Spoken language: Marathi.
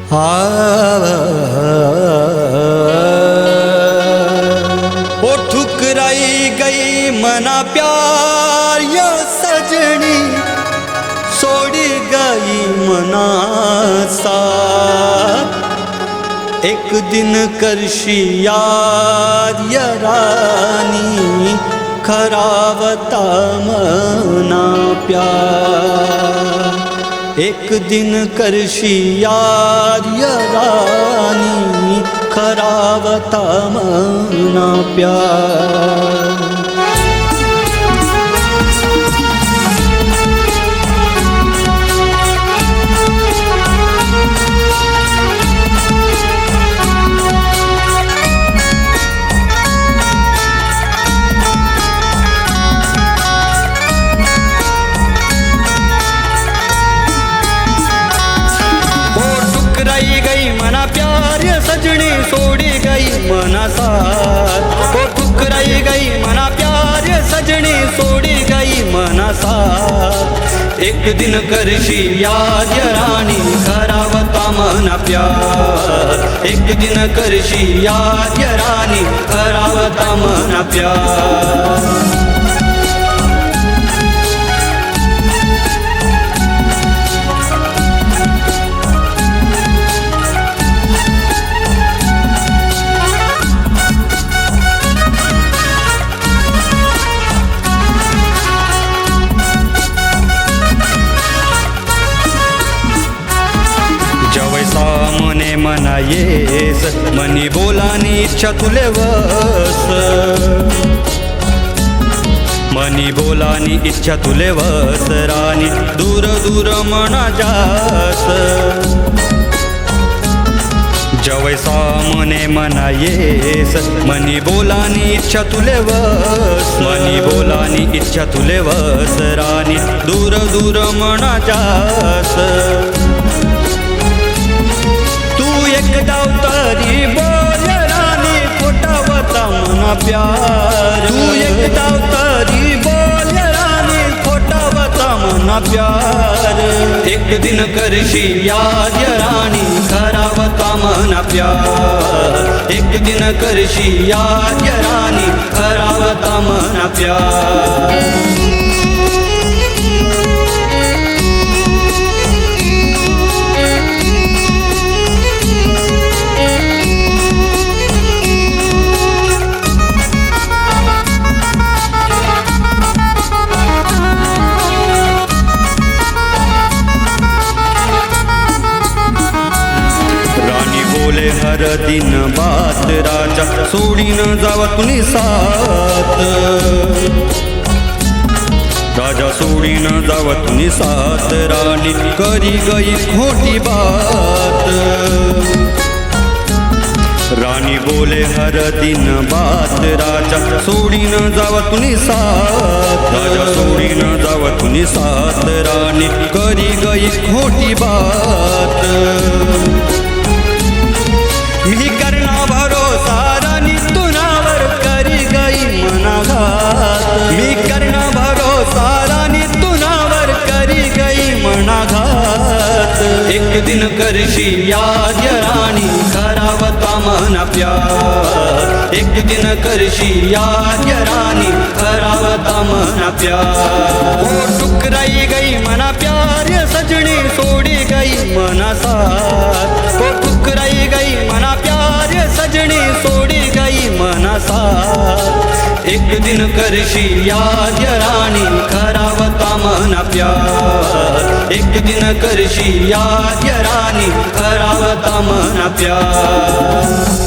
ओ ठुकराई गई मना प्यार या सजनी, सोड़ी गई मना साथ। एक दिन करशी याद या रानी, खरावता मना प्यार। एक दिन करशी याद या रानी, खरावता मना प्यार। गई मना प्यार ये सजनी, सोड़ी गई मना साथ। ओ ठुकराई गई मना प्यार ये सजनी, सोड़ी गई मना साथ। एक दिन करशी याद या रानी, खरावता मना प्यार। एक दिन करशी याद या रानी, खरावता मना प्यार। सामने मना येस, मनी बोलानी इच्छा तुले वस। मनी बोलानी इच्छा तुले वस रानी, दूर दूर मना जास। जवै सामने मना येस, मनी बोलानी इच्छा तुले वस। मनी बोलानी इच्छा तुले वस रानी, दूर दूर मना जास। एक दावतारी बोल रानी, खोटावता मना प्यार। तू एक दावतारी बोल रानी, खोटावता मना प्यार। एक दिन करशी याद या रानी, खरावता मना प्यार। एक दिन करशी याद या रानी, खरावता मना प्यार। बोले हर दिन बात राजा, सोडी न जावा तुनी साथ। राजा सोडी न जावा तुनी साथ, रानी करी गई खोटी बात। रानी बोले हर दिन बात राजा, सोडी न जावा तुनी साथ। राजा सोडी न जावा तुनी साथ, रानी करी गई खोटी बात। मी करना भरोसा रानी, तुनावर करी गई मनाघात। मी करना भरोसा रानी, तुनावर करी गई मनाघात। एक दिन करशी याद या रानी, खरावता मना प्यार। एक दिन करशी याद या रानी, खरावता मना प्यार। ओ ठुकराई गई मना प्यार ये सजनी, सोड़ी गई मना साथ। ओ ठुकराई गई मना प्यार ये सजनी, सोड़ी गई मना साथ। एक दिन करशी याद या रानी, खरावता मना प्यार। एक दिन करशी याद या रानी, खरावता मना प्यार।